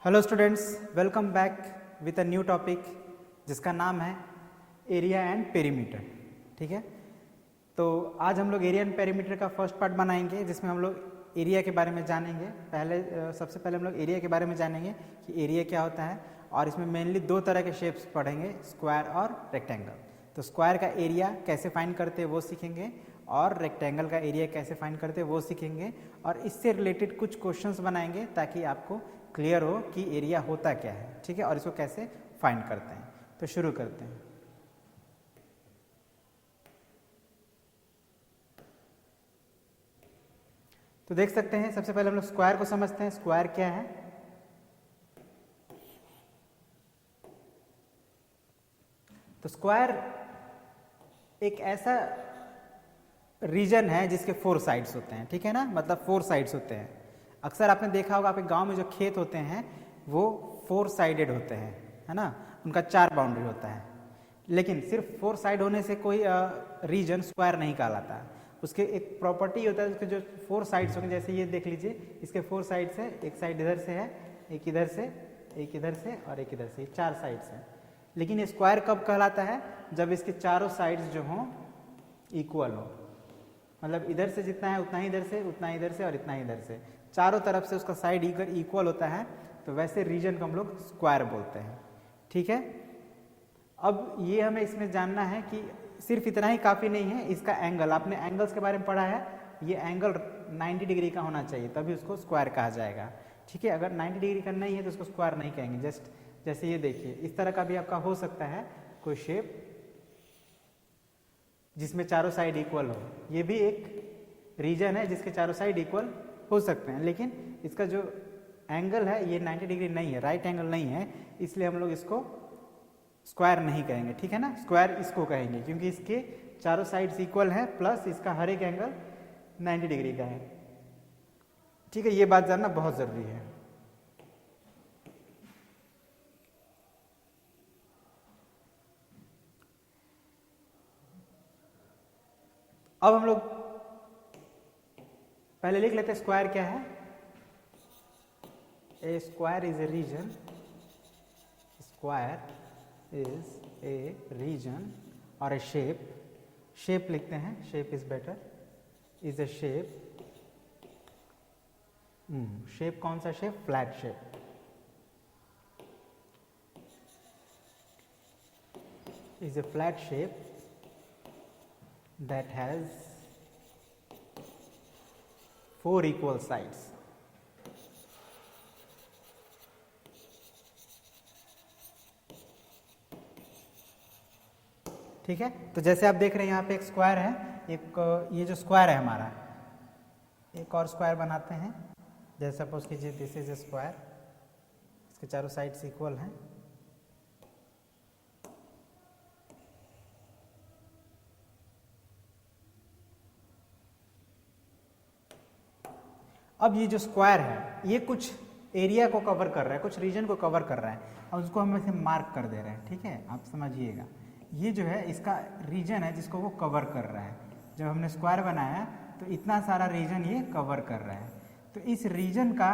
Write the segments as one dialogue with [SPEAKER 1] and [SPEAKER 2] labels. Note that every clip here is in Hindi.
[SPEAKER 1] Hello students, welcome back with a new topic जिसका नाम है एरिया एंड पेरीमीटर। ठीक है, तो आज हम लोग एरिया एंड पेरीमीटर का फर्स्ट पार्ट बनाएंगे जिसमें हम लोग एरिया के बारे में जानेंगे। सबसे पहले हम लोग एरिया के बारे में जानेंगे कि एरिया क्या होता है, और इसमें मेनली दो तरह के शेप्स पढ़ेंगे, स्क्वायर और रेक्टेंगल। तो स्क्वायर का एरिया कैसे फाइंड करते हैं वो सीखेंगे, और रेक्टेंगल का एरिया कैसे फाइंड करते हैं वो सीखेंगे, और इससे रिलेटेड कुछ क्वेश्चंस बनाएंगे ताकि आपको क्लियर हो कि एरिया होता क्या है। ठीक है, और इसको कैसे फाइंड करते हैं। तो शुरू करते हैं। तो देख सकते हैं, सबसे पहले हम लोग स्क्वायर को समझते हैं। स्क्वायर क्या है? तो स्क्वायर एक ऐसा रीजन है जिसके 4 साइड्स होते हैं। ठीक है ना, मतलब 4 साइड्स होते हैं। अक्सर आपने देखा होगा, आपके गांव में जो खेत होते हैं वो 4 साइडेड होते हैं, है ना, उनका 4 बाउंड्री होता है। लेकिन सिर्फ 4 साइड होने से कोई रीजन स्क्वायर नहीं कहलाता। उसके एक प्रॉपर्टी होता है, उसके जो 4 साइड्स होंगे, जैसे ये देख लीजिए, इसके 4 साइड्स है। एक साइड इधर से है, एक इधर से, एक इधर से और एक इधर से, 4 साइड्स हैं। लेकिन ये स्क्वायर कब कहलाता है? जब इसके चारों साइड्स जो हों इक्वल हो, मतलब इधर से जितना है उतना ही इधर से, उतना ही इधर से और इतना ही इधर से, चारों तरफ से उसका साइड इक्वल होता है, तो वैसे रीजन को हम लोग स्क्वायर बोलते हैं। ठीक है, अब ये हमें इसमें जानना है कि सिर्फ इतना ही काफ़ी नहीं है, इसका एंगल, आपने एंगल्स के बारे में पढ़ा है, ये एंगल 90 डिग्री का होना चाहिए तभी उसको स्क्वायर कहा जाएगा। ठीक है, अगर 90 डिग्री का नहीं है तो उसको स्क्वायर नहीं कहेंगे। जस्ट जैसे ये देखिए, इस तरह का भी आपका हो सकता है कोई शेप जिसमें चारों साइड इक्वल हो। ये भी एक रीजन है जिसके चारों साइड इक्वल हो सकते हैं, लेकिन इसका जो एंगल है ये 90 डिग्री नहीं है, राइट एंगल नहीं है, इसलिए हम लोग इसको स्क्वायर नहीं कहेंगे। ठीक है ना, स्क्वायर इसको कहेंगे क्योंकि इसके चारों साइड्स इक्वल हैं, प्लस इसका हर एक एंगल 90 डिग्री का है। ठीक है, ये बात जानना बहुत जरूरी है। अब हम लोग पहले लिख लेते हैं स्क्वायर क्या है। A square is a region, square is a region और ए शेप, शेप लिखते हैं, shape is better, is a shape. Shape कौन सा shape? Flat shape. Is a flat shape that has 4 equal sides। ठीक है, तो जैसे आप देख रहे हैं यहाँ पे एक स्क्वायर है, एक ये जो स्क्वायर है हमारा, एक और स्क्वायर बनाते हैं। जैसे सपोज कीजिए दिस इज ए स्क्वायर, इसके चारों साइड्स इक्वल हैं। अब ये जो स्क्वायर है ये कुछ एरिया को कवर कर रहा है, कुछ रीजन को कवर कर रहा है, और उसको हम ऐसे मार्क कर दे रहे हैं। ठीक है, आप समझिएगा, ये जो है इसका रीजन है जिसको वो कवर कर रहा है। जब हमने स्क्वायर बनाया तो इतना सारा रीजन ये कवर कर रहा है, तो इस रीजन का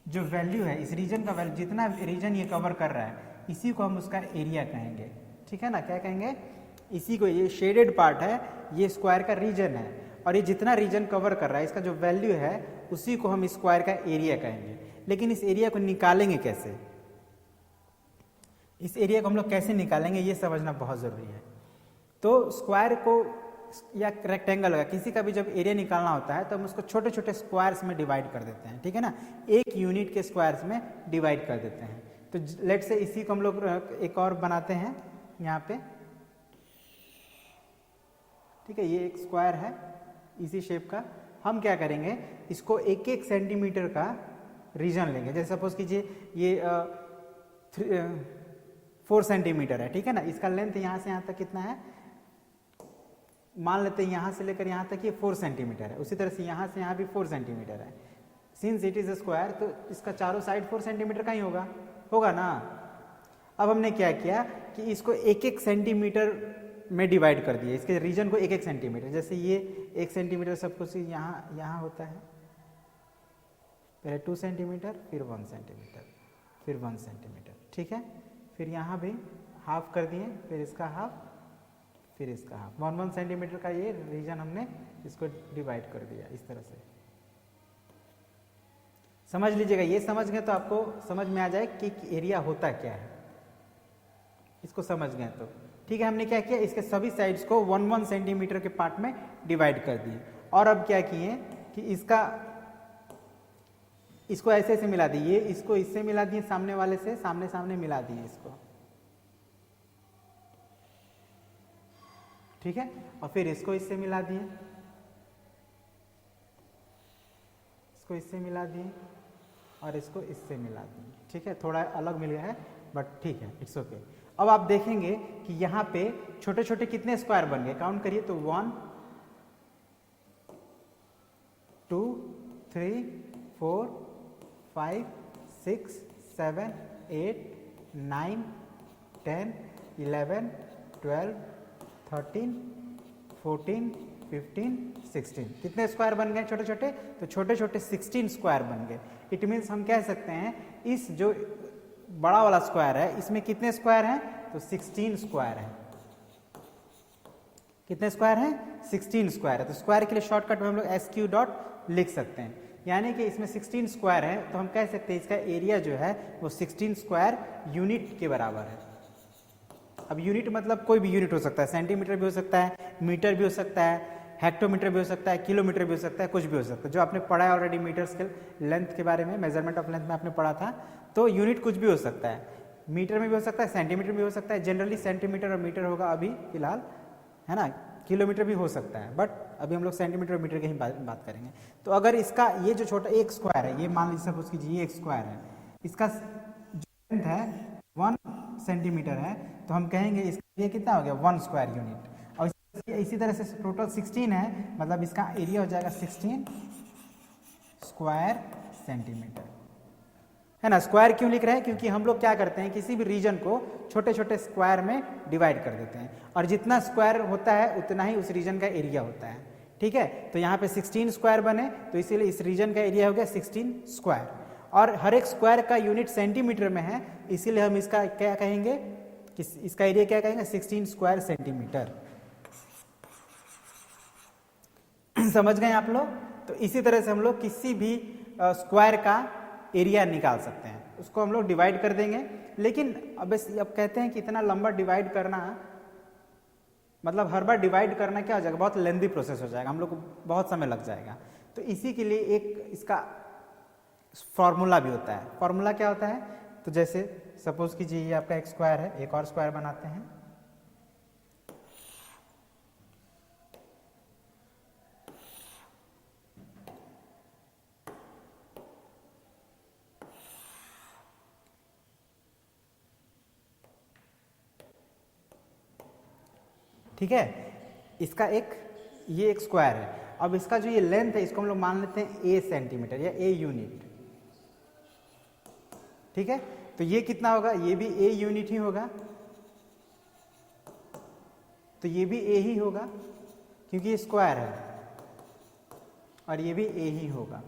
[SPEAKER 1] जो वैल्यू है, इस रीजन का वैल्यू, जितना रीजन ये कवर कर रहा है, इसी को हम उसका एरिया कहेंगे। ठीक है ना, क्या कहेंगे? इसी को, ये शेडेड पार्ट है, ये स्क्वायर का रीजन है, और ये जितना रीजन कवर कर रहा है इसका जो वैल्यू है उसी को हम स्क्वायर का एरिया कहेंगे। लेकिन इस एरिया को निकालेंगे कैसे? इस एरिया को हम लोग कैसे निकालेंगे ये समझना बहुत जरूरी है। तो स्क्वायर को या रेक्टेंगल का किसी का भी जब एरिया निकालना होता है तो हम उसको छोटे छोटे स्क्वायर्स में डिवाइड कर देते हैं। ठीक है ना, एक यूनिट के स्क्वायर्स में डिवाइड कर देते हैं। तो लेट से इसी को हम लोग एक और बनाते हैं यहाँ पे। ठीक है, ये एक स्क्वायर है इसी शेप का। हम क्या करेंगे, इसको 1-1 सेंटीमीटर का रीजन लेंगे। जैसे सपोज कीजिए ये 4 सेंटीमीटर है। ठीक है ना, इसका लेंथ यहाँ से यहाँ तक कितना है, मान लेते हैं यहाँ से लेकर यहाँ तक ये 4 सेंटीमीटर है। उसी तरह से यहाँ से यहाँ भी 4 सेंटीमीटर है। Since it is a square तो इसका चारों साइड 4 सेंटीमीटर का ही होगा ना। अब हमने क्या किया कि इसको 1-1 सेंटीमीटर में डिवाइड कर दिए, इसके रीजन को 1-1 सेंटीमीटर। जैसे ये 1 सेंटीमीटर सब कुछ यहाँ होता है, पहले 2 सेंटीमीटर, फिर 1 सेंटीमीटर, फिर 1 सेंटीमीटर, ठीक है। फिर यहाँ भी हाफ कर दिए, फिर इसका हाफ, फिर इसका हाफ, 1-1 सेंटीमीटर का ये रीजन हमने इसको डिवाइड कर दिया इस तरह से। समझ लीजिएगा, ये समझ गए तो आपको समझ में आ जाए कि एरिया होता क्या है, इसको समझ गए तो ठीक है। हमने क्या किया, इसके सभी साइड्स को 1-1 सेंटीमीटर के पार्ट में डिवाइड कर दिए। और अब क्या किए कि इसको ऐसे ऐसे मिला दिए, इसको इससे मिला दिए, सामने वाले से सामने सामने मिला दिए इसको, ठीक है। और फिर इसको इससे मिला दिए, इसको इससे मिला दिए, और इसको इससे मिला दिए, ठीक है। थोड़ा अलग मिल गया है बट ठीक है, इट्स ओके। अब आप देखेंगे कि यहाँ पे छोटे छोटे कितने स्क्वायर बन गए, काउंट करिए तो 1 2 3 4 5 6 7 8 9 10 11 12 13 14 15 16। कितने स्क्वायर बन गए छोटे छोटे, तो छोटे छोटे 16 स्क्वायर बन गए। इट मीन्स हम कह सकते हैं इस जो बड़ा वाला स्क्वायर है इसमें कितने स्क्वायर हैं, तो 16 स्क्वायर है। कितने स्क्वायर हैं, 16 स्क्वायर है। तो स्क्वायर के लिए शॉर्टकट में हम लोग SQ डॉट लिख सकते हैं, यानी कि इसमें 16 स्क्वायर है, तो हम कह सकते हैं इसका एरिया जो है वो 16 स्क्वायर यूनिट के बराबर है। अब यूनिट मतलब कोई भी यूनिट हो सकता है, सेंटीमीटर भी हो सकता है, मीटर भी हो सकता है, हेक्टोमीटर भी हो सकता है, किलोमीटर भी हो सकता है, कुछ भी हो सकता है। जो आपने पढ़ा है ऑलरेडी मीटर्स के लेंथ के बारे में, मेजरमेंट ऑफ लेंथ में आपने पढ़ा था, तो यूनिट कुछ भी हो सकता है, मीटर में भी हो सकता है, सेंटीमीटर भी हो सकता है। जनरली सेंटीमीटर और मीटर होगा अभी फिलहाल, है ना। किलोमीटर भी हो सकता है, बट अभी हम लोग सेंटीमीटर और मीटर की ही बात करेंगे। तो अगर इसका ये जो छोटा एक स्क्वायर है, ये मान लीजिए सपोज कीजिए ये एक स्क्वायर है, इसका जो लेंथ है 1 सेंटीमीटर है, तो हम कहेंगे इसका ये कितना हो गया, 1 स्क्वायर यूनिट। और इसी तरह से टोटल 16 है, मतलब इसका एरिया हो जाएगा 16 स्क्वायर सेंटीमीटर, है ना। स्क्वायर क्यों लिख रहे हैं, क्योंकि हम लोग क्या करते हैं किसी भी रीजन को छोटे छोटे स्क्वायर में डिवाइड कर देते हैं, और जितना स्क्वायर होता है उतना ही उस रीजन का एरिया होता है, ठीक है। तो यहाँ पे 16 स्क्वायर बने, तो इसीलिए इस रीजन का एरिया हो गया 16 स्क्वायर। और हर एक स्क्वायर का यूनिट सेंटीमीटर में है, इसीलिए हम इसका क्या कहेंगे, इसका एरिया क्या कहेंगे, 16 स्क्वायर सेंटीमीटर। समझ गए आप लोग। तो इसी तरह से हम लोग किसी भी स्क्वायर का एरिया निकाल सकते हैं, उसको हम लोग डिवाइड कर देंगे। लेकिन अब कहते हैं कि इतना लंबा डिवाइड करना, मतलब हर बार डिवाइड करना क्या हो जाएगा, बहुत लेंदी प्रोसेस हो जाएगा, हम लोग को बहुत समय लग जाएगा। तो इसी के लिए एक इसका फॉर्मूला भी होता है। फॉर्मूला क्या होता है, तो जैसे सपोज कीजिए ये आपका एक स्क्वायर है, एक और स्क्वायर बनाते हैं, ठीक है। इसका ये एक स्क्वायर है। अब इसका जो ये लेंथ है इसको हम लोग मान लेते हैं A सेंटीमीटर या A यूनिट, ठीक है। तो ये कितना होगा, ये भी A यूनिट ही होगा, तो ये भी A ही होगा क्योंकि ये स्क्वायर है, और ये भी A ही होगा।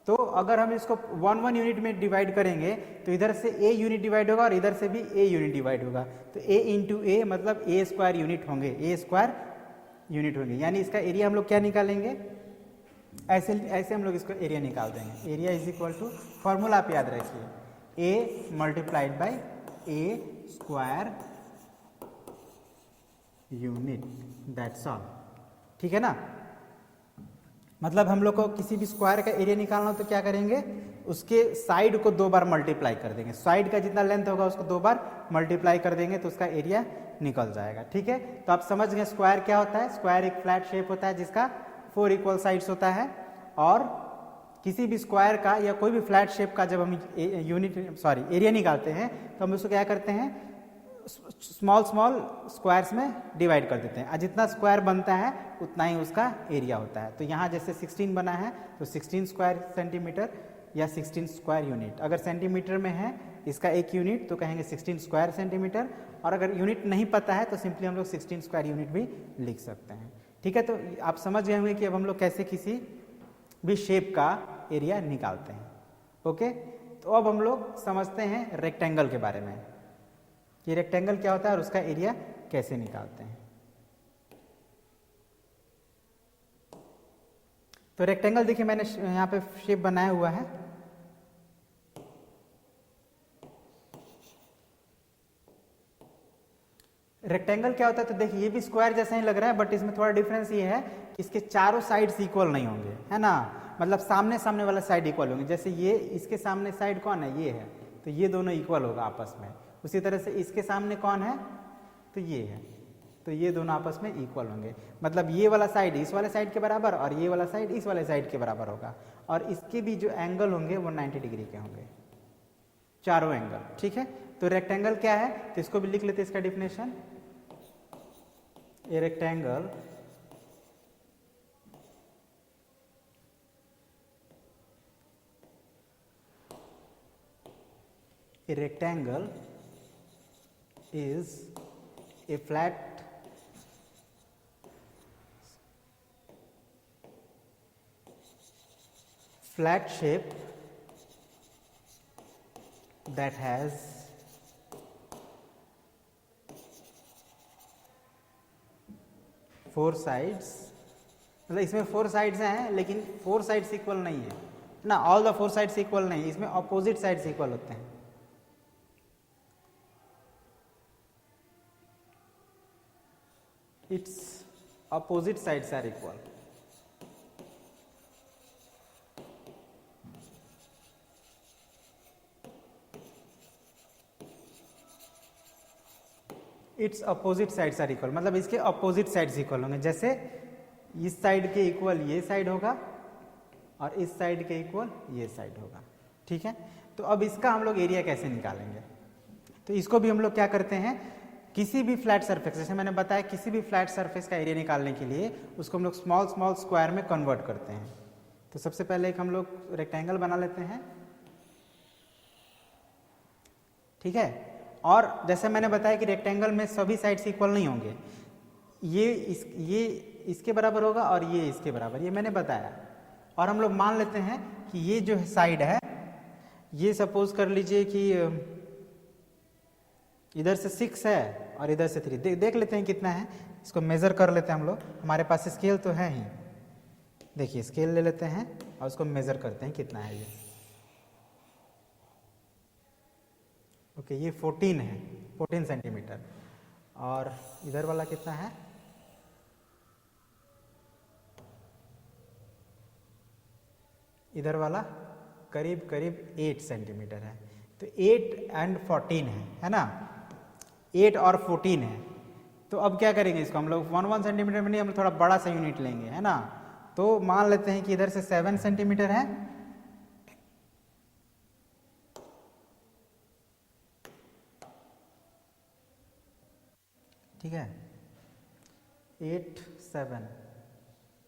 [SPEAKER 1] तो अगर हम इसको 1-1 यूनिट में डिवाइड करेंगे तो इधर से A यूनिट डिवाइड होगा और इधर से भी A यूनिट डिवाइड होगा, तो A इंटू A मतलब A स्क्वायर यूनिट होंगे, A स्क्वायर यूनिट होंगे। यानी इसका एरिया हम लोग क्या निकालेंगे, ऐसे हम लोग इसको एरिया निकाल देंगे। Area is equal to, formula आप याद रखिए, A multiplied by A square unit, that's all, ठीक है ना। मतलब हम लोग को किसी भी स्क्वायर का एरिया निकालना हो तो क्या करेंगे, उसके साइड को 2 बार मल्टीप्लाई कर देंगे, साइड का जितना लेंथ होगा उसको 2 बार मल्टीप्लाई कर देंगे तो उसका एरिया निकल जाएगा, ठीक है। तो आप समझ गए स्क्वायर क्या होता है। स्क्वायर एक फ्लैट शेप होता है जिसका 4 इक्वल साइड्स होता है, और किसी भी स्क्वायर का या कोई भी फ्लैट शेप का जब हम एरिया निकालते हैं तो हम उसको क्या करते हैं, स्मॉल स्क्वायर्स में डिवाइड कर देते हैं, और जितना स्क्वायर बनता है उतना ही उसका एरिया होता है। तो यहाँ जैसे 16 बना है तो 16 स्क्वायर सेंटीमीटर, या 16 स्क्वायर यूनिट। अगर सेंटीमीटर में है इसका एक यूनिट तो कहेंगे 16 स्क्वायर सेंटीमीटर, और अगर यूनिट नहीं पता है तो सिंपली हम लोग 16 स्क्वायर यूनिट भी लिख सकते हैं। ठीक है, तो आप समझ गए होंगे कि अब हम लोग कैसे किसी भी शेप का एरिया निकालते हैं। ओके, तो अब हम लोग समझते हैं रेक्टेंगल के बारे में कि रेक्टेंगल क्या होता है और उसका एरिया कैसे निकालते हैं। तो रेक्टेंगल देखिए मैंने यहाँ पे शेप बनाया हुआ है। रेक्टेंगल क्या होता है, तो देखिए ये भी स्क्वायर जैसा ही लग रहा है, बट इसमें थोड़ा डिफरेंस ये है कि इसके चारों साइड्स इक्वल नहीं होंगे, है ना। मतलब सामने सामने वाला साइड इक्वल होंगे। जैसे ये इसके सामने साइड कौन है, ये है, तो ये दोनों इक्वल होगा आपस में। उसी तरह से इसके सामने कौन है, तो ये है, तो ये दोनों आपस में इक्वल होंगे। मतलब ये वाला साइड इस वाले साइड के बराबर और ये वाला साइड इस वाले साइड के बराबर होगा, और इसके भी जो एंगल होंगे वो 90 डिग्री के होंगे, चारों एंगल। ठीक है, तो रेक्टेंगल क्या है, तो इसको भी लिख लेते हैं इसका definition. A rectangle is a flat shape that has four sides. मतलब इसमें फोर साइड्स हैं लेकिन फोर साइड्स इक्वल नहीं है ना, all the four sides equal नहीं, इसमें अपोजिट साइड्स इक्वल होते हैं। It's opposite sides are equal. It's opposite sides are equal, मतलब इसके अपोजिट साइड्स इक्वल होंगे। जैसे इस साइड के इक्वल ये साइड होगा और इस साइड के इक्वल ये साइड होगा। ठीक है, तो अब इसका हम लोग एरिया कैसे निकालेंगे, तो इसको भी हम लोग क्या करते हैं, किसी भी फ्लैट सरफेस, जैसे मैंने बताया किसी भी फ्लैट सरफेस का एरिया निकालने के लिए उसको हम लोग स्मॉल स्मॉल स्क्वायर में कन्वर्ट करते हैं। तो सबसे पहले एक हम लोग रेक्टेंगल बना लेते हैं। ठीक है, और जैसे मैंने बताया कि रेक्टेंगल में सभी साइड्स इक्वल नहीं होंगे, ये इसके बराबर होगा और ये इसके बराबर, ये मैंने बताया। और हम लोग मान लेते हैं कि ये जो साइड है, ये सपोज कर लीजिए कि इधर से 6 है और इधर से 3। देख लेते हैं कितना है, इसको मेजर कर लेते हैं हम लोग। हमारे पास स्केल तो है ही, देखिए स्केल ले लेते हैं और उसको मेजर करते हैं कितना है ये। ओके, ये 14 है, 14 सेंटीमीटर। और इधर वाला कितना है, इधर वाला करीब करीब 8 सेंटीमीटर है। तो 8 and 14 है ना, 8 और 14 है। तो अब क्या करेंगे, इसको हम लोग 1 सेंटीमीटर में नहीं, हम थोड़ा बड़ा सा यूनिट लेंगे, है ना। तो मान लेते हैं कि इधर से 7 सेंटीमीटर है, ठीक है, 8 7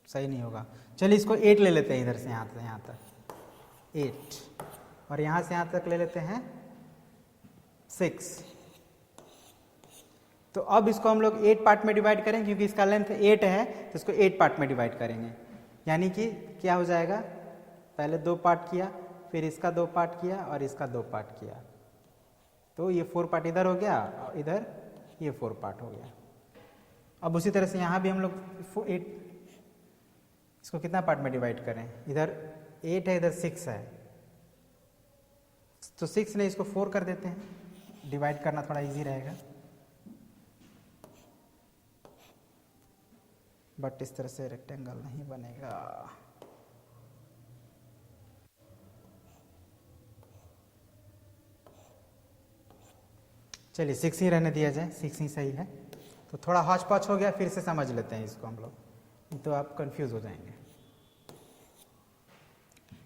[SPEAKER 1] सही नहीं होगा, चलिए इसको 8 ले लेते हैं, इधर से यहाँ तक 8, और यहाँ से यहाँ तक ले लेते हैं 6। तो अब इसको हम लोग 8 पार्ट में डिवाइड करें, क्योंकि इसका लेंथ 8 है तो इसको 8 पार्ट में डिवाइड करेंगे। यानी कि क्या हो जाएगा, पहले 2 पार्ट किया, फिर इसका 2 पार्ट किया और इसका 2 पार्ट किया, तो ये 4 पार्ट इधर हो गया और इधर ये 4 पार्ट हो गया। अब उसी तरह से यहाँ भी हम लोग 8, इसको कितना पार्ट में डिवाइड करें, इधर 8 है इधर 6 है, तो 6 ने इसको 4 कर देते हैं, डिवाइड करना थोड़ा इजी रहेगा। बट इस तरह से रेक्टेंगल नहीं बनेगा। चलिए 6 ही रहने दिया जाए, 6 ही सही है। तो थोड़ा हौच पौच हो गया, फिर से समझ लेते हैं इसको हम लोग, तो आप कंफ्यूज हो जाएंगे।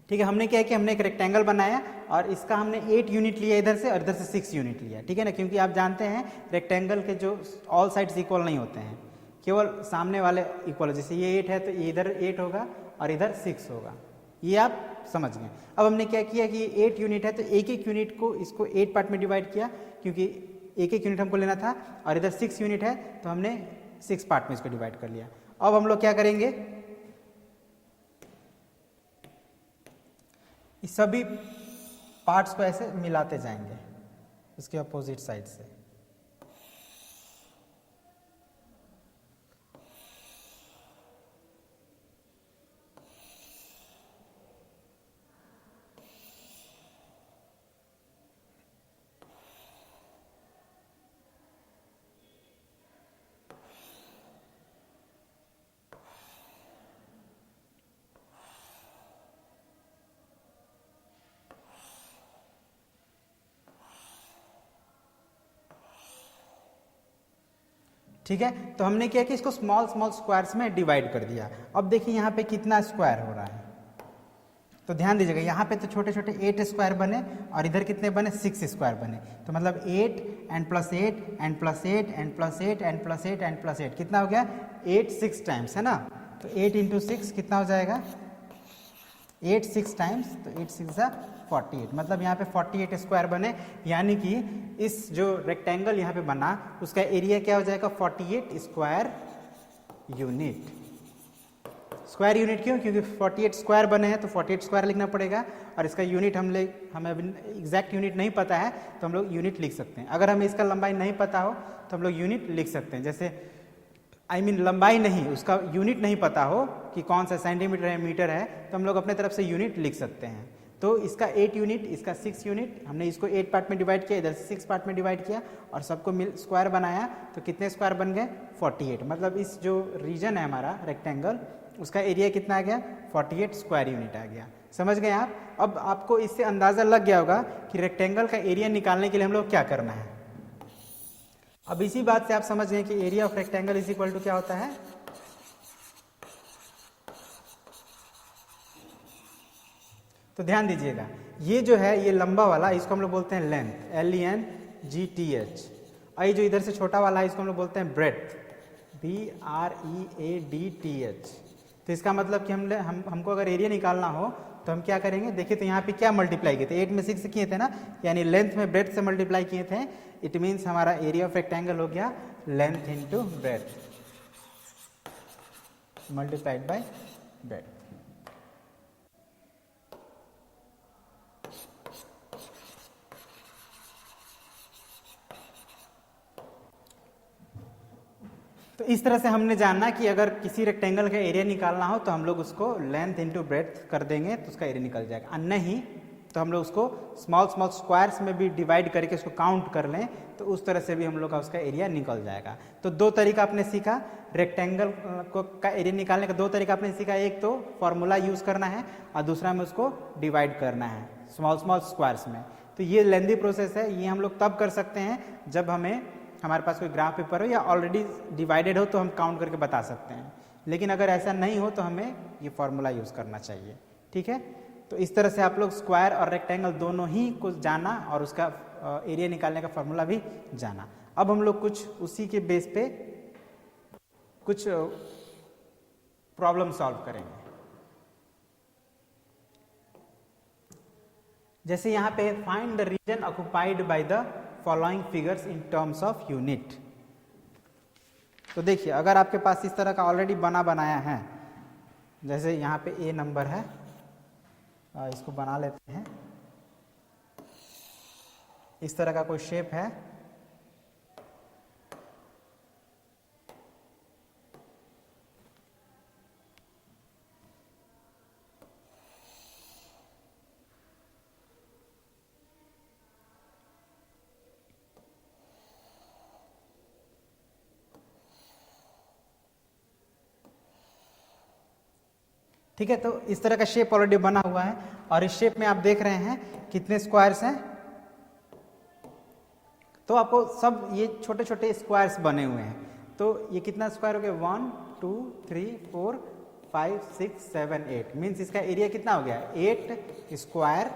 [SPEAKER 1] ठीक है, हमने क्या किया, हमने एक रेक्टेंगल बनाया और इसका हमने 8 यूनिट लिया इधर से और इधर से 6 यूनिट लिया। ठीक है ना, क्योंकि आप जानते हैं रेक्टेंगल के जो ऑल साइड्स इक्वल नहीं होते हैं, केवल सामने वाले इक्वल। जैसे ये 8 है तो ये इधर 8 होगा और इधर 6 होगा। ये आप समझ गए। अब हमने क्या किया कि 8 यूनिट है तो एक एक यूनिट को इसको 8 पार्ट में डिवाइड किया, क्योंकि एक एक यूनिट हमको लेना था, और इधर 6 यूनिट है तो हमने 6 पार्ट में इसको डिवाइड कर लिया। अब हम लोग क्या करेंगे, इस सभी पार्ट्स को ऐसे मिलाते जाएंगे इसके अपोजिट साइड से। ठीक है, तो हमने क्या कि इसको स्मॉल स्मॉल स्क्वायर्स में डिवाइड कर दिया। अब देखिए यहाँ पे कितना स्क्वायर हो रहा है, तो ध्यान दीजिएगा यहाँ पे तो छोटे छोटे 8 स्क्वायर बने और इधर कितने बने 6 स्क्वायर बने, तो मतलब 8 and plus 8 and plus 8 and plus 8 and plus 8 and plus 8 कितना हो गया 8 6 टाइम्स, है ना। तो 8 इंटू 6 कितना हो जाएगा 8 6 टाइम्स, तो 8 6 जा 48, मतलब यहाँ पे 48 स्क्वायर बने। यानी कि इस जो रेक्टेंगल यहाँ पे बना उसका एरिया क्या हो जाएगा 48 स्क्वायर यूनिट। स्क्वायर यूनिट क्यों, क्योंकि 48 स्क्वायर बने हैं तो 48 स्क्वायर लिखना पड़ेगा, और इसका यूनिट हमें अभी एग्जैक्ट यूनिट नहीं पता है तो हम लोग यूनिट लिख सकते हैं। अगर हमें इसका लंबाई नहीं पता हो तो हम लोग यूनिट लिख सकते हैं, जैसे लंबाई नहीं, उसका यूनिट नहीं पता हो कि कौन सा सेंटीमीटर है मीटर है, तो हम लोग अपने तरफ से यूनिट लिख सकते हैं। तो इसका 8 यूनिट, इसका 6 यूनिट, हमने इसको 8 पार्ट में डिवाइड किया, इधर से 6 पार्ट में डिवाइड किया और सबको मिल स्क्वायर बनाया, तो कितने स्क्वायर बन गए 48। मतलब इस जो रीजन है हमारा रेक्टेंगल उसका एरिया कितना आ गया 48 स्क्वायर यूनिट आ गया। समझ गए आप। अब आपको इससे अंदाजा लग गया होगा कि रेक्टेंगल का एरिया निकालने के लिए हम लोग क्या करना है। अब इसी बात से आप समझ गए कि area of rectangle is equal to क्या होता है, तो ध्यान दीजिएगा ये जो है ये लंबा वाला इसको हम लोग बोलते हैं लेंथ, LENGTH, और ये जो इधर से छोटा वाला है इसको हम लोग बोलते हैं ब्रेड्थ, BREADTH। तो इसका मतलब कि हमको अगर एरिया निकालना हो तो हम क्या करेंगे, देखिए तो यहाँ पे क्या मल्टीप्लाई किए थे 8 में 6 किए थे ना, यानी लेंथ में ब्रेड्थ से मल्टीप्लाई किए थे। इट मीन्स हमारा एरिया ऑफ रेक्टेंगल हो गया length into breadth multiplied by breadth. तो इस तरह से हमने जानना कि अगर किसी रेक्टेंगल का एरिया निकालना हो तो हम लोग उसको लेंथ इंटू ब्रेड्थ कर देंगे तो उसका एरिया निकल जाएगा, और नहीं तो हम लोग उसको स्मॉल स्मॉल स्क्वायर्स में भी डिवाइड करके उसको काउंट कर लें तो उस तरह से भी हम लोग का उसका एरिया निकल जाएगा। तो दो तरीका आपने सीखा रेक्टेंगल का एरिया निकालने का, दो तरीका आपने सीखा, एक तो फॉर्मूला यूज करना है और दूसरा में उसको डिवाइड करना है स्मॉल स्मॉल स्क्वायर्स में। तो ये लेंदी प्रोसेस है, ये हम लोग तब कर सकते हैं जब हमारे पास कोई ग्राफ पेपर हो या ऑलरेडी डिवाइडेड हो तो हम काउंट करके बता सकते हैं, लेकिन अगर ऐसा नहीं हो तो हमें ये फॉर्मूला यूज़ करना चाहिए। ठीक है, तो इस तरह से आप लोग स्क्वायर और रेक्टेंगल दोनों ही को जाना और उसका एरिया निकालने का फॉर्मूला भी जाना। अब हम लोग कुछ उसी के बेस पे कुछ प्रॉब्लम सॉल्व करेंगे। जैसे यहाँ पे find the region occupied by the following figures in terms of unit. तो देखिए अगर आपके पास इस तरह का ऑलरेडी बनाया है, जैसे यहाँ पे ए नंबर है, इसको बना लेते हैं, इस तरह का कोई शेप है, ठीक है। तो इस तरह का शेप ऑलरेडी बना हुआ है और इस शेप में आप देख रहे हैं कितने स्क्वायर्स हैं, तो आपको सब ये छोटे छोटे स्क्वायर्स बने हुए हैं। तो ये कितना स्क्वायर हो गया 1 2 3 4 5 6 7 8, मीन्स इसका एरिया कितना हो गया 8 स्क्वायर।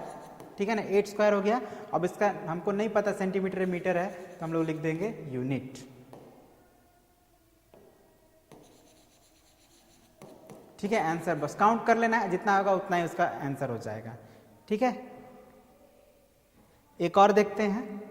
[SPEAKER 1] ठीक है ना, 8 स्क्वायर हो गया। अब इसका हमको नहीं पता सेंटीमीटर मीटर है तो हम लोग लिख देंगे यूनिट। ठीक है, आंसर बस काउंट कर लेना है, जितना होगा उतना ही उसका आंसर हो जाएगा। ठीक है, एक और देखते हैं।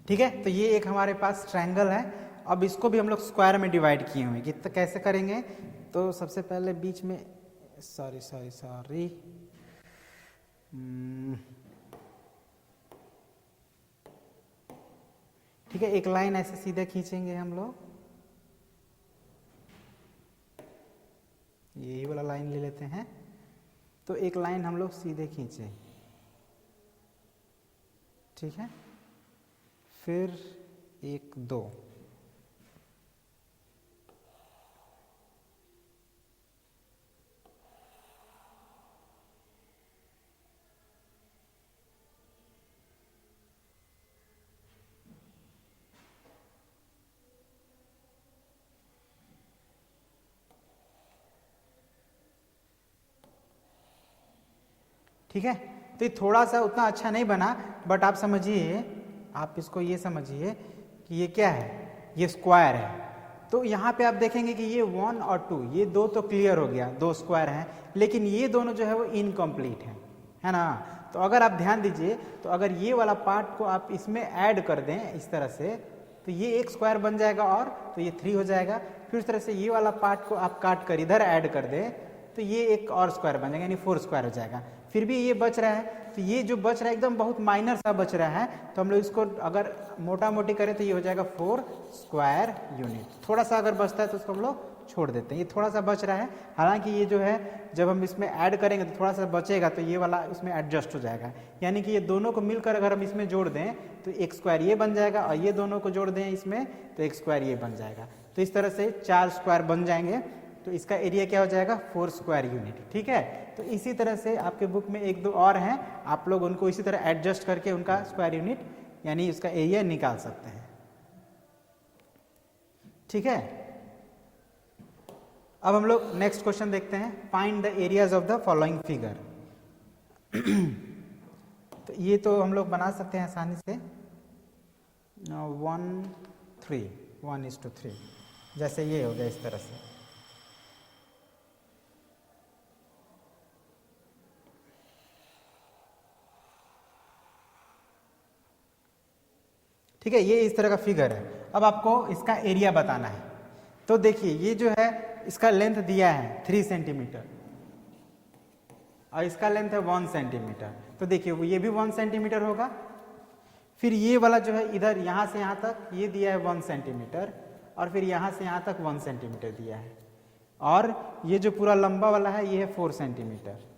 [SPEAKER 1] ठीक है, तो ये एक हमारे पास ट्रायंगल है। अब इसको भी हम लोग स्क्वायर में डिवाइड किए हुए हैं, तो कैसे करेंगे? तो सबसे पहले बीच में सॉरी ठीक है, एक लाइन ऐसे सीधे खींचेंगे हम लोग, यही वाला लाइन ले लेते हैं। तो एक लाइन हम लोग सीधे खींचे, ठीक है, फिर 1 2, ठीक है। तो ये थोड़ा सा उतना अच्छा नहीं बना, बट आप समझिए, आप इसको ये समझिए कि ये क्या है, ये स्क्वायर है। तो यहाँ पे आप देखेंगे कि ये 1 और 2, ये दो तो क्लियर हो गया, दो स्क्वायर हैं, लेकिन ये दोनों जो है वो इनकम्प्लीट है ना। तो अगर आप ध्यान दीजिए, तो अगर ये वाला पार्ट को आप इसमें ऐड कर दें इस तरह से, तो ये एक स्क्वायर बन जाएगा, और तो ये 3 हो जाएगा। फिर इस तरह से ये वाला पार्ट को आप काट कर इधर ऐड कर दें, तो ये एक और स्क्वायर बन जाएगा, यानी 4 स्क्वायर हो जाएगा। फिर भी ये बच रहा है, तो ये जो बच रहा है एकदम बहुत माइनर सा बच रहा है, तो हम लोग इसको अगर मोटा मोटी करें तो ये हो जाएगा 4 स्क्वायर यूनिट। थोड़ा सा अगर बचता है तो उसको हम लोग छोड़ देते हैं, ये थोड़ा सा बच रहा है। हालांकि ये जो है जब हम इसमें ऐड करेंगे तो थोड़ा सा बचेगा, तो ये वाला इसमें एडजस्ट हो जाएगा, यानी कि ये दोनों को मिलकर अगर हम इसमें जोड़ दें तो 1 स्क्वायर ये बन जाएगा, और ये दोनों को जोड़ दें इसमें तो 1 स्क्वायर ये बन जाएगा। तो इस तरह से 4 स्क्वायर बन जाएंगे, तो इसका एरिया क्या हो जाएगा, 4 स्क्वायर यूनिट। ठीक है, तो इसी तरह से आपके बुक में 1 2 और हैं, आप लोग उनको इसी तरह एडजस्ट करके उनका स्क्वायर यूनिट यानी उसका एरिया निकाल सकते हैं। ठीक है, अब हम लोग नेक्स्ट क्वेश्चन देखते हैं, find the areas of the following figure. तो ये तो हम लोग बना सकते हैं आसानी से, 1 3 1:3, जैसे ये हो गया इस तरह से। ठीक है, ये इस तरह का फिगर है। अब आपको इसका एरिया बताना है। तो देखिए, ये जो है इसका लेंथ दिया है 3 सेंटीमीटर, और इसका लेंथ है 1 सेंटीमीटर। तो देखिए ये भी 1 सेंटीमीटर होगा। फिर ये वाला जो है इधर यहाँ से यहाँ तक ये दिया है 1 सेंटीमीटर, और फिर यहाँ से यहाँ तक 1 सेंटीमीटर दिया है, और ये जो पूरा लंबा वाला है ये है 4 सेंटीमीटर।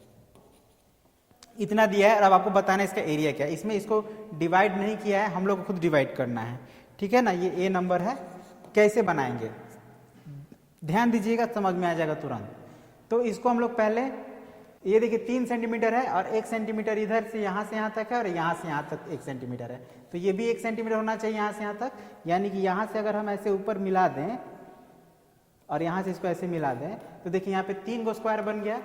[SPEAKER 1] इतना दिया है, और अब आपको बताना है इसका एरिया क्या है। इसमें इसको डिवाइड नहीं किया है, हम लोग को खुद डिवाइड करना है। ठीक है ना, ये ए नंबर है, कैसे बनाएंगे ध्यान दीजिएगा, समझ में आ जाएगा तुरंत। तो इसको हम लोग पहले, ये देखिए 3 सेंटीमीटर है, और 1 सेंटीमीटर इधर से यहाँ तक है, और यहाँ से यहाँ तक 1 सेंटीमीटर है, तो ये भी 1 सेंटीमीटर होना चाहिए यहाँ से यहाँ तक। यानी कि यहाँ से अगर हम ऐसे ऊपर मिला दें और यहाँ से इसको ऐसे मिला दें, तो देखिए यहाँ पे 3 गो स्क्वायर बन गया।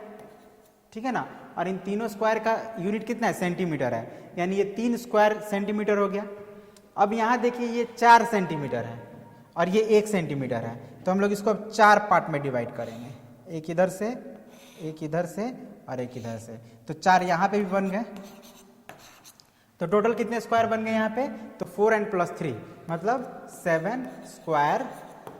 [SPEAKER 1] ठीक है ना, और इन तीनों स्क्वायर का यूनिट कितना है, सेंटीमीटर है, यानी ये 3 स्क्वायर सेंटीमीटर हो गया। अब यहाँ देखिए ये 4 सेंटीमीटर है, और ये 1 सेंटीमीटर है, तो हम लोग इसको अब 4 पार्ट में डिवाइड करेंगे, एक इधर से, एक इधर से, और एक इधर से। तो 4 यहाँ पे भी बन गए। तो टोटल कितने स्क्वायर बन गए यहाँ पे, तो 4 and +3 मतलब 7 स्क्वायर।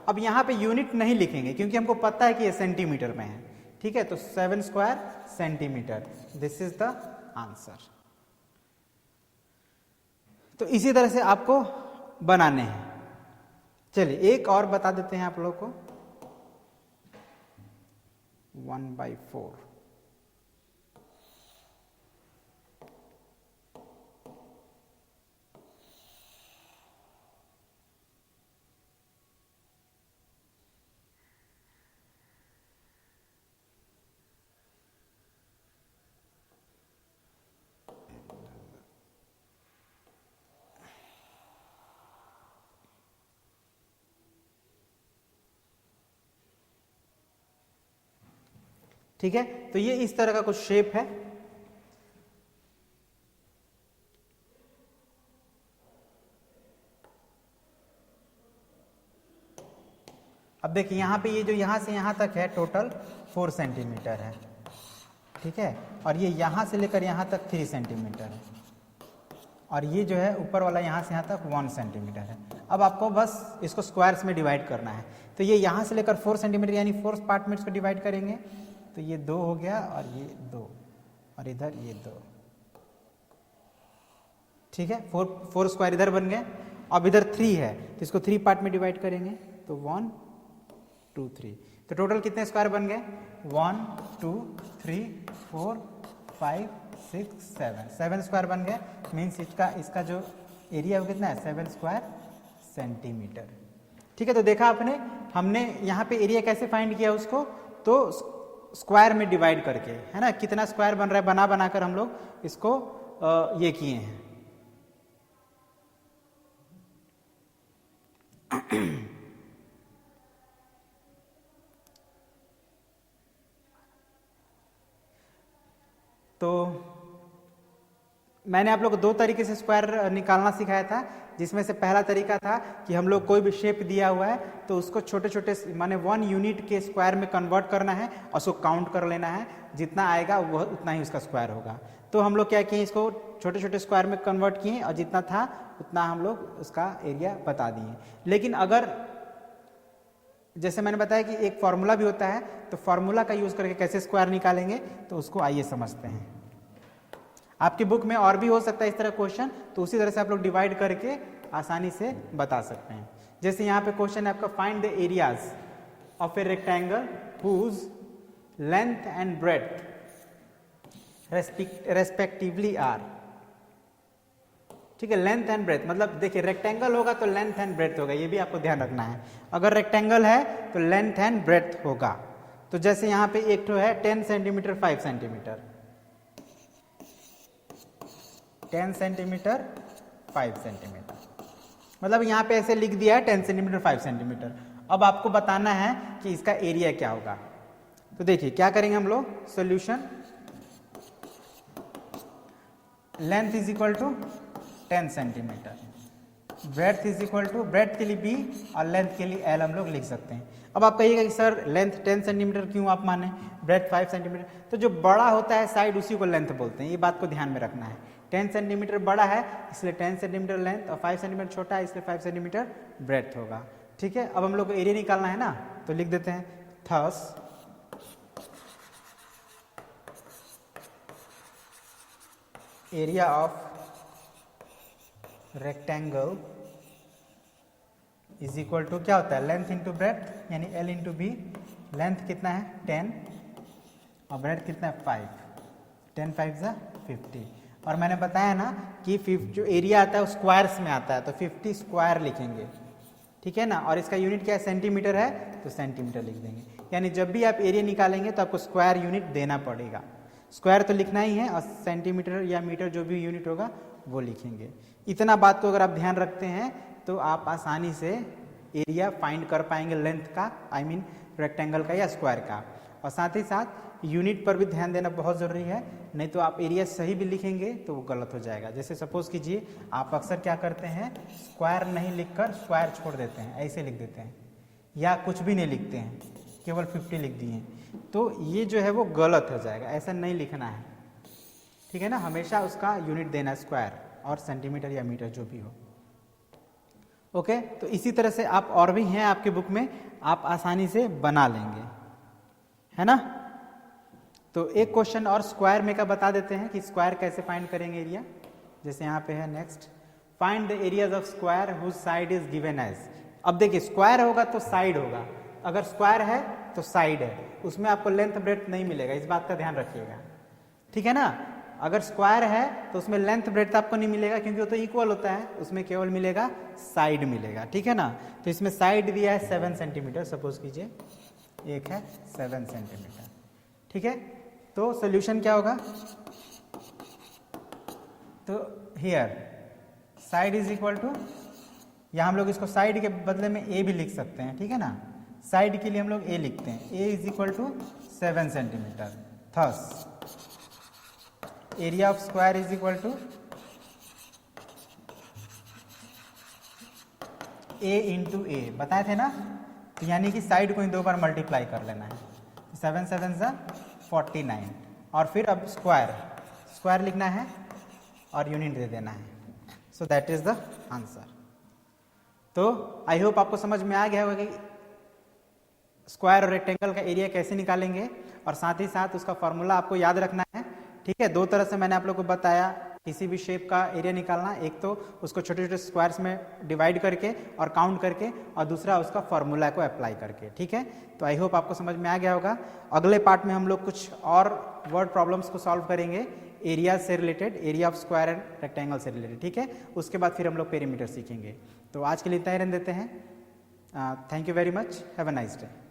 [SPEAKER 1] अब यहाँ पे यूनिट नहीं लिखेंगे क्योंकि हमको पता है कि ये सेंटीमीटर में है, ठीक है, तो 7 square centimetre, this is the answer. तो इसी तरह से आपको बनाने हैं। चलिए एक और बता देते हैं आप लोग को, 1/4। ठीक है, तो ये इस तरह का कुछ शेप है। अब देखिए यहाँ पे ये जो यहाँ से यहाँ तक है टोटल 4 सेंटीमीटर है, ठीक है, और ये यहाँ से लेकर यहाँ तक 3 सेंटीमीटर है, और ये जो है ऊपर वाला यहाँ से यहाँ तक 1 सेंटीमीटर है। अब आपको बस इसको स्क्वायर्स में डिवाइड करना है। तो ये यहाँ से लेकर 4 सेंटीमीटर यानी 4 पार्ट में इसको डिवाइड करेंगे, तो ये 2 हो गया और ये 2 और इधर ये 2, ठीक है, 4 स्क्वायर इधर बन गए। अब इधर 3 है तो इसको 3 पार्ट में डिवाइड करेंगे, तो 1 2 3, तो टोटल कितने स्क्वायर बन गए? 1 2 3 4 5 6 7 स्क्वायर बन गए। मीन्स इसका जो एरिया वो कितना है? 7 स्क्वायर सेंटीमीटर। ठीक है, तो देखा आपने, हमने यहाँ पे एरिया कैसे फाइंड किया उसको, तो स्क्वायर में डिवाइड करके, है ना, कितना स्क्वायर बन रहा है बना बनाकर हम लोग इसको ये किए हैं। तो मैंने आप लोग को 2 तरीके से स्क्वायर निकालना सिखाया था, जिसमें से पहला तरीका था कि हम लोग कोई भी शेप दिया हुआ है तो उसको छोटे छोटे माने 1 यूनिट के स्क्वायर में कन्वर्ट करना है और उसको काउंट कर लेना है, जितना आएगा वह उतना ही उसका स्क्वायर होगा। तो हम लोग क्या किए, इसको छोटे छोटे स्क्वायर में कन्वर्ट किए और जितना था उतना हम लोग उसका एरिया बता दिए। लेकिन अगर जैसे मैंने बताया कि एक फॉर्मूला भी होता है, तो फॉर्मूला का यूज करके कैसे स्क्वायर निकालेंगे, तो उसको आइए समझते हैं। आपकी बुक में और भी हो सकता है इस तरह क्वेश्चन, तो उसी तरह से आप लोग डिवाइड करके आसानी से बता सकते हैं। जैसे यहाँ पे क्वेश्चन है आपका, find the areas of a rectangle whose length and breadth respectively are. ठीक है, लेंथ एंड ब्रेड्थ मतलब देखिए रेक्टेंगल होगा तो लेंथ एंड ब्रेड्थ होगा, ये भी आपको ध्यान रखना है। अगर रेक्टेंगल है तो लेंथ एंड ब्रेड्थ होगा। तो जैसे यहाँ पे एक तो है 10 सेंटीमीटर 5 सेंटीमीटर, 10 सेंटीमीटर 5 सेंटीमीटर, मतलब यहाँ पे ऐसे लिख दिया है 10 सेंटीमीटर 5 सेंटीमीटर। अब आपको बताना है कि इसका एरिया क्या होगा। तो देखिए क्या करेंगे हम लोग, solution, length is equal to 10 centimetre, breadth is equal to, breadth के लिए b और लेंथ के लिए l हम लोग लिख सकते हैं। अब आप कहिएगा कि सर लेंथ 10 सेंटीमीटर क्यों आप माने, ब्रेड्थ 5 सेंटीमीटर, तो जो बड़ा होता है साइड उसी को लेंथ बोलते हैं, ये बात को ध्यान में रखना है। 10 सेंटीमीटर बड़ा है इसलिए 10 सेंटीमीटर लेंथ, और 5 सेंटीमीटर छोटा है इसलिए 5 सेंटीमीटर ब्रेड्थ होगा। ठीक है, अब हम लोग को एरिया निकालना है ना, तो लिख देते हैं thus area of rectangle is equal to क्या होता है, लेंथ इंटू ब्रेड्थ यानी L इंटू बी। लेंथ कितना है 10 और ब्रेड्थ कितना है 5, 10 5 ज़ा 50। और मैंने बताया ना कि जो एरिया आता है वो स्क्वायर्स में आता है, तो 50 स्क्वायर लिखेंगे, ठीक है ना। और इसका यूनिट क्या है, सेंटीमीटर है तो सेंटीमीटर लिख देंगे। यानी जब भी आप एरिया निकालेंगे तो आपको स्क्वायर यूनिट देना पड़ेगा, स्क्वायर तो लिखना ही है और सेंटीमीटर या मीटर जो भी यूनिट होगा वो लिखेंगे। इतना बात को अगर आप ध्यान रखते हैं तो आप आसानी से एरिया फाइंड कर पाएंगे लेंथ का, आई मीन रेक्टेंगल का या स्क्वायर का। और साथ ही साथ यूनिट पर भी ध्यान देना बहुत ज़रूरी है, नहीं तो आप एरिया सही भी लिखेंगे तो वो गलत हो जाएगा। जैसे सपोज कीजिए आप अक्सर क्या करते हैं, स्क्वायर नहीं लिखकर स्क्वायर छोड़ देते हैं, ऐसे लिख देते हैं, या कुछ भी नहीं लिखते हैं, केवल 50 लिख दिए, तो ये जो है वो गलत हो जाएगा, ऐसा नहीं लिखना है। ठीक है ना, हमेशा उसका यूनिट देना स्क्वायर और सेंटीमीटर या मीटर जो भी हो। ओके, तो इसी तरह से आप और भी हैं आपके बुक में, आप आसानी से बना लेंगे, है ना। तो एक क्वेश्चन और स्क्वायर में का बता देते हैं कि स्क्वायर कैसे फाइंड करेंगे एरिया। जैसे यहाँ पे है next, find the areas of square whose side is given as. अब देखिए स्क्वायर होगा तो साइड होगा, अगर स्क्वायर है तो साइड है, उसमें आपको लेंथ ब्रेड्थ नहीं मिलेगा, इस बात का ध्यान रखिएगा, ठीक है ना। अगर स्क्वायर है तो उसमें लेंथ ब्रेड्थ आपको नहीं मिलेगा क्योंकि वो तो इक्वल होता है, उसमें केवल मिलेगा साइड मिलेगा, ठीक है ना। तो इसमें साइड दिया है 7 सेंटीमीटर, सपोज कीजिए एक है 7 सेंटीमीटर, ठीक है। तो सोल्यूशन क्या होगा, तो here side is equal to, या हम लोग इसको साइड के बदले में ए भी लिख सकते हैं, ठीक है ना। साइड के लिए हम लोग ए लिखते हैं, A is equal to 7 centimetre. Thus area of square is equal to A into A, बताए थे ना। तो यानी कि साइड को इन 2 बार मल्टीप्लाई कर लेना है, 7 7 सा 49, और फिर अब स्क्वायर स्क्वायर लिखना है और यूनिट दे देना है। So that is the answer. तो आई होप आपको समझ में आ गया होगा कि स्क्वायर और रेक्टेंगल का एरिया कैसे निकालेंगे, और साथ ही साथ उसका फॉर्मूला आपको याद रखना है, ठीक है। 2 तरह से मैंने आप लोग को बताया किसी भी शेप का एरिया निकालना, एक तो उसको छोटे छोटे स्क्वायर्स में डिवाइड करके और काउंट करके, और दूसरा उसका फॉर्मूला को अप्लाई करके, ठीक है। तो आई होप आपको समझ में आ गया होगा। अगले पार्ट में हम लोग कुछ और वर्ड प्रॉब्लम्स को सॉल्व करेंगे एरिया से related, area of square and rectangle से रिलेटेड, ठीक है। उसके बाद फिर हम लोग पेरीमीटर सीखेंगे। तो आज के लिए इतना ही रहने देते हैं। Thank you very much, have a nice day.